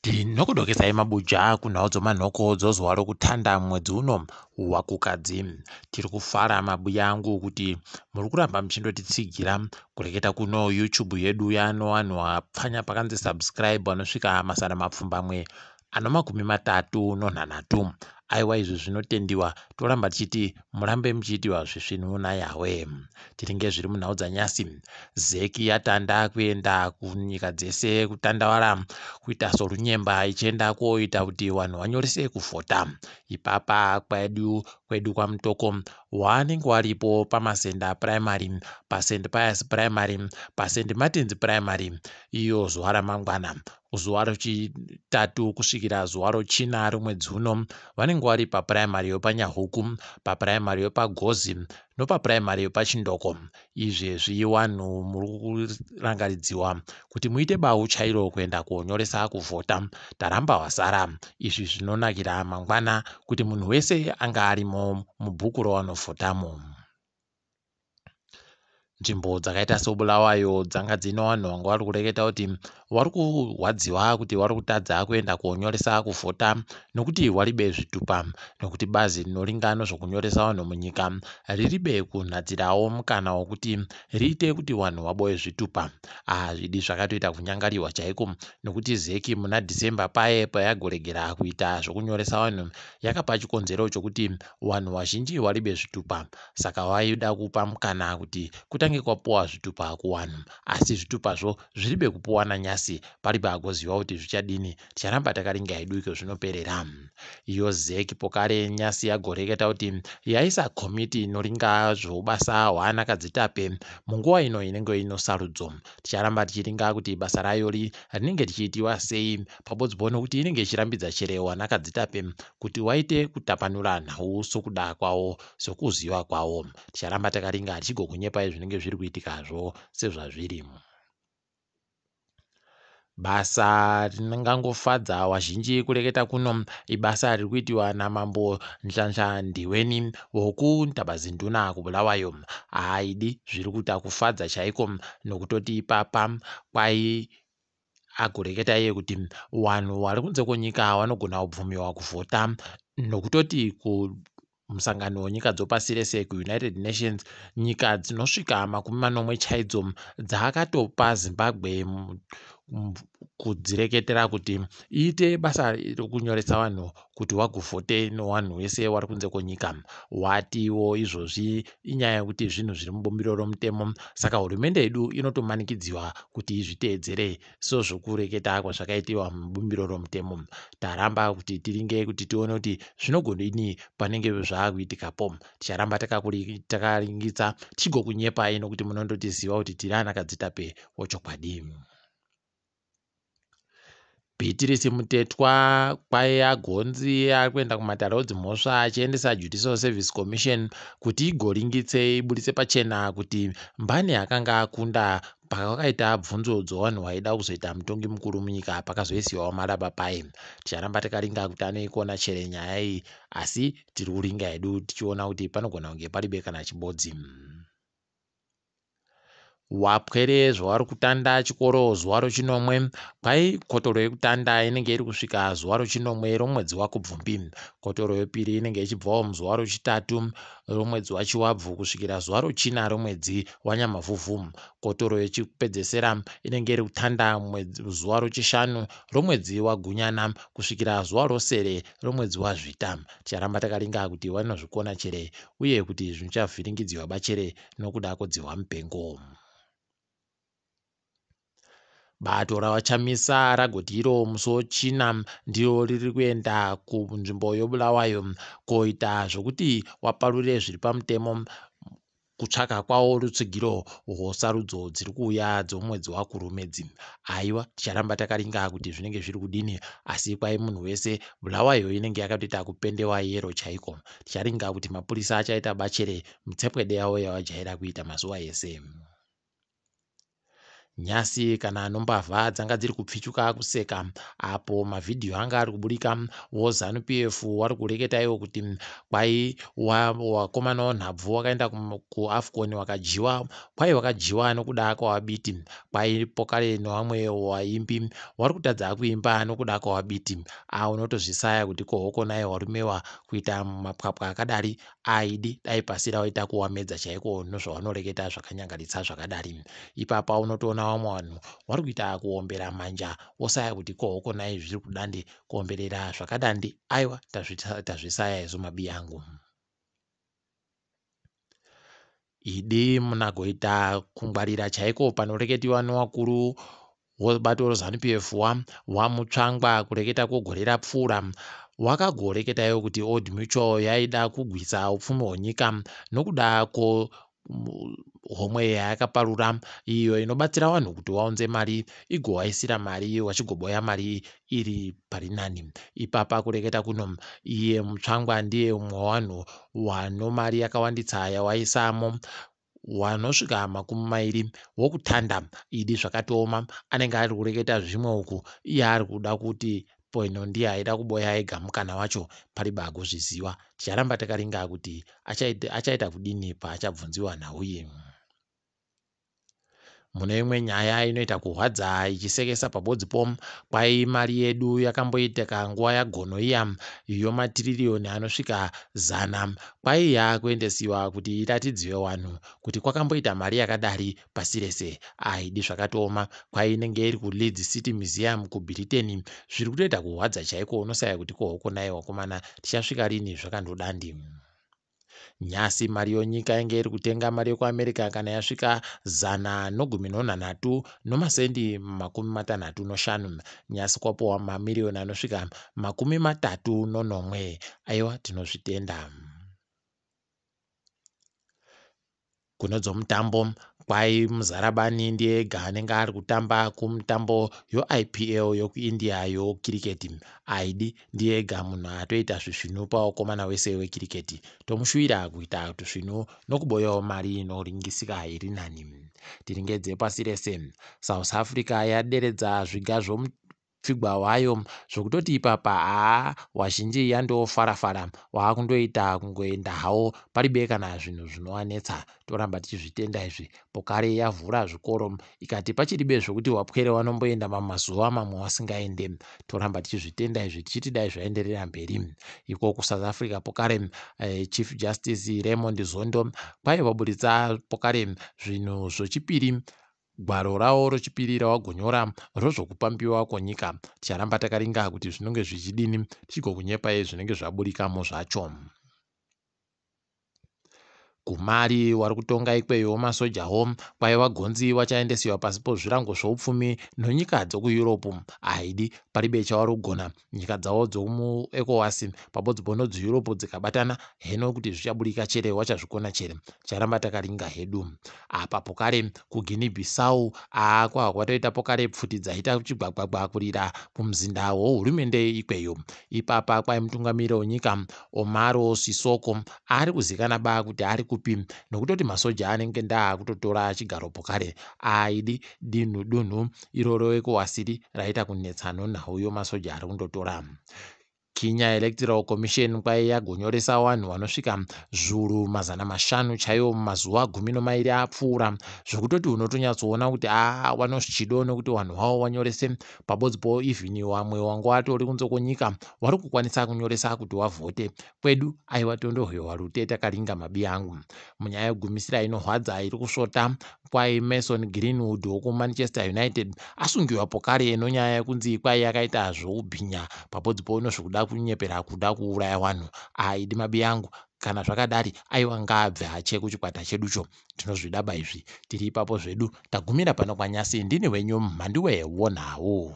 Tinokudokesai mabuja kunhau dzomanhoko dzozuva rokutanda mwedzi uno waKukadzi. Tiri kufara mabuya angu kuti muri kuramba muchindotitsigira kureketa kuno YouTube yedu yano vanhu vapfanya pakanzi subscribe vanosvika mazana mapfumbamwe ano 36. Aiwa izvi zvinotendiwa toramba tichiti murambe muchiitiwa zvisvinhu naYahwe. Tiringe zviri munhau dzanyasi. ZEC yatanda kuenda kunyika dzese kutandavara kuita sorunyemba ichienda koita kuti vanhu vanyorese kuvhota. Ipapa kwedu kwamutoko wanenge waripo pamasenda primary, paSt Pius primary, paSt Martins primary iyo zuva ramangwana. Zuva rechitatu kusvikira zuva roChina romwedzi uno vanenge vari papuraimari yopaNyahuku, papuraimari yopaGozi nopapuraimari yopachindoko. Izvezvi vanhu muri kurangaridziwa kuti muite bau chairo kuenda konyoresa kuvhota. Taramba wasara. Izvi zvinonakira mangwana kuti munhu wese anga arimo mubhuku ravanovhotamo. Nzvimbo dzakaita soBulawayo dzanga dzino vanhu vanga vari kureketa kuti vari kurwadziwa kuti vari kutadza kuenda konyoresa kuvhota nokuti waribe zvitupa, nokuti bazi rinoringana zvokunyoresa vanhu munyika riribe kunhadzirawo mukana wokuti riite kuti vanhu vaboye zvitupa. Zvidi zvakatoita kunyangariwa chaiko nokuti ZEC muna Dhisemba paye payagoregera kuita zvokunyoresa vanhu yakapa chikonzero chokuti vanhu vazhinji waribe zvitupa. Saka vaida kupa mukana kuti kutange kwapuwa zvitupa kuvanhu, asi zvitupazvo zviribe kupuwa naNyasi pari pagoziva kuti zvichadini. Ticharamba takaringa hedu iko zvinoperera. Iyo ZEC pokare Nyasi yagoreketa kuti yaisa komiti inoringa zvobasa hwaanakadzitape munguva ino inenge ino sarudzo. Ticharamba tichiringa kuti basa rayo rinenge richiitiwa sei pabodzwa nokuti inenge ichirambidza chere hwaanakadzitape kuti waite kutapanura nhau sokuda kwawo sokuziva kwawo. Ticharamba takaringa tichigokunyepai zvinenge zviri kuitikazvo sezvazviri. Basa rinongangofadza wazhinji kureketa kuno ibasa riri kuitiwa naMambo Mhanduwe wokuNtabazinduna kuBulawayo. Haidi zviri kuita kufadza chaiko nokutoti ipapa kwai agoreketa iye kuti vanhu vari kunze kwenyika vanogona kubvumiwa kuvhota nokutoti musangano wenyika dzopasi rese kuUnited Nations nyika dzinosvika 40 chaidzo dzakatopa Zimbabwe kudzireketera kuti iite basa rokunyoresa vanhu kuti wagovhote nevanhu vese vari kunze kwenyika. Watiwo izvozvi inyaya yekuti zvinhu zviri mubumbiro romutemo, saka hurumende yedu inotomanikidziwa kuti izviteedzere sezvokureketa kwazvakaitiwa mubumbiro romutemo. Taramba kuti tiringe kuti tione kuti zvinogodini panenge zvaakuitikapo. Ticharamba takaringitsa tichigokunyepai nokuti munondotiziva kuti tiri anakadzitape woChokwadi. Beatrice Mutetwa kwaiya gonzi ari kuenda kumatarauzi mhosva achiendesa Judicial Service Commission kuti igoringitse ibudise pachena kuti mbani akanga akunda pakakaita bvunzo dzevanhu vaida kuzoita mutongi mukuru munyika pakazoisiwawo maraba pai. Ticharamba takaringa kuti anoikona chere nyaya iyi, asi tiri kuringa hedu tichiona kuti panogona kunge paribe kana chibodzi. Wapwere zvavari kutanda chikoro zuva rochinomwe, kwai kotoro yekutanda inenge iri kusvika zuva rochinomwe romwedzi waKubvumbi. Kotoro yepiri inenge ichibvawo muzuva rochitatu romwedzi waChiwabvu kusvikira zuva roChina romwedzi waNyamavhuvhu. Kotoro yechipedzesera inenge iri kutanda zuva rochishanu romwedzi waGunyana kusvikira zuva rosere romwedzi waZvita. Ticharamba takaringa kuti vanozvikona chere uye kuti zvichavhiringidziwa bachere nokuda kodzihwa mupengo. Bato ravachamisa ragoti iro musi woChina ndiro riri kuenda kunzvimbo yoBulawayo koita zvokuti waparure zviri pamutemo kutsvaka kwawo rutsigiro rwosarudzo dziri kuuya dzomwedzi waKurumedzi. Aiwa, ticharamba takaringa kuti zvinenge zviri kudini, asi kwai munhu wese Bulawayo inenge yakatoita kupendewa yero chaiko. Ticharinga kuti mapurisa achaita bachere mutsepwede yavo yavajaira kuita mazuva ese. Nyasi kana nombavha dzanga dziri kupfichuka kuseka apo mavhidhiyo anga ari kuburika woZANU-PF wari kureketa iwo kuti kwai wakomana wanhabvu wakaenda kuAFCON wakajiwa, kwai wakajiwa nokuda kwawabiti, kwai pokare nevamwe vaimbi wari kutadza kuimba nokuda kwawabiti. Unotozvisaya kuti kohoko naye warumewa kuita mapwapwa akadari aidi dai pasi rawaita kuwamedza chaiko nozvavanoreketa zvakanyangaritsa zvakadari. Ipapa unotoona vamwe vanhu vari kuita kuombera manja wosaya kuti kohoko naye zviri kudandi kuomberera zvakadandi. Aiwa, tazvisaya izvo mabi angu. Idi munagoita kungwarira chaiko panoreketiwa nevakuru wobato ZANU-PF wamutsvangwa kureketa kwogorera pfuura wakagoreketayo kuti Old Mutual yaida kugwisa upfumi hwenyika nokuda homwe yayakaparura iyo inobatsira vanhu kuti vaunze mari igovaisira mari vachigoboya mari iri parinani. Ipapa kureketa kuno iye mutsvangwa ndiye umwe wanhu wano mari yakawanditsa yawaisamo wanosvika 20 wokutanda. Idi zvakatooma anenge ari kureketa zvimwe uku iye ari kuda kuti poino ndiye aida kuboya ega mukana wacho pariba agozviziva. Ticharamba takaringa kuti achaita kudini paachabvunziwa nhau iyi. Mune imwe nyaya inoita kurwadza ichisekesa pabodzipo, kwai mari yedu yakamboiteka nguva yagono iya yomatiririoni anosvika 100 kwai yakuendesiwa kuti iratidziwe vanhu kuti kwakamboita mari yakadari pasi rese. Aidi zvakatooma, kwai inenge iri kuLeeds City Museum kuBritain. Zviri kutoita kurwadza chaiko, unosaya kuti kohoko naye wakomana tichasvika rini zvakandodandi. Nyasi mari yonyika inge iri kutenga mari yekuAmerica kana yasvika 113 nomasendi 65. Nyasi kwapowa mamirioni anosvika 31. Aiwa, tinozvitenda. Kunodzo mutambo kwai Muzarabani ndiye ega anenge ari kutamba kumutambo yoIPL yokuIndia yokiriketi. Aidi ndiye ega munhu atoita zvisvinu pawakomana wese wekiriketi. Tomushuvira kuita tusvinu nokuboyawo mari inoringisika iri nani. Tiringedze pasi rese. South Africa yaderedza zviga zvomupfigwa wayo zvokutoti ipapa wazhinji yandofarafara wakundoita kungoenda hawo paribe kana zvinhu zvinowanetsa. Toramba tichizvitenda izvi. Pokare yavhura zvikoro ikati pachiribe zvokuti wapwere wanomboenda mamazuva mamwe wasingaende. Toramba tichizvitenda izvi tichiti dai zvaenderera mberi. Iko kuSouth Africa pokare Chief Justice Raymond Zondo kwai vaburitsa pokare zvinhu zvechipiri, gwaro rawo rechipiri rawagonyora rozvokupambiwa kwenyika. Ticharamba takaringa kuti zvinenge zvichidini tichigokunyepai zvinenge zvaburikamo zvacho. Kumari wari kutonga ikweyo masojawo kwai vagonzi vachaendesiwa pasi pozvirango zvoupfumi nonyika dzokuEurope. Aidi paribe chavari kugona nyika dzawo dzomuECOWAS pabodzipo nodzoEurope dzikabatana heno kuti zvichaburika chere wachazvikona chere. Ticharamba takaringa hedu. Apa pokare kuGuinea Bissau kwatoita pokare pfuti dzaita chigwagwagwa kurira kumuzinda wohurumende ikweyo. Ipapa kwai mutungamiriri wenyika Omaro Sisoko ari kuzikana ba kuti ari kupi nokutoti masoja anenge ndaa kutotora chigaro pokare. Aidi dunhu iroro ECOWAS raita kunetsa nhau yomasoja ari kundotora. Kenya Electoral Commission kwai yagonyoresa vanhu vanosvika 500 chaiwo mumazuva 12 apfuura, zvokutoti unotonyatsoona kuti vanosvichido nokuti vanhu vavo vanyorese pabodzipo. Even vamwe wangu vatori kunze kwenyika vari kukwanisa kunyoresa kuti wavhote. Kwedu aiwa tondohwewa rute takaringa mabi angu. Munyaya yegumisira inorwadza iri kusvota kwai Mason Greenwood wokuManchester United asungiwa pokare nonyaya yekunzi kwai yakaita zvoubhinya pabodzipo nozvokuda kunyepera kuda kuuraya vanhu. Aidi mabi angu. Kana zvakadari aiwa ngaabve hache kuchikwata cheducho. Tinozvidaba izvi. Tiri ipapo zvedu tagumira pano kwaNyasi. Ndini wenyu Mhanduwe WeNhau.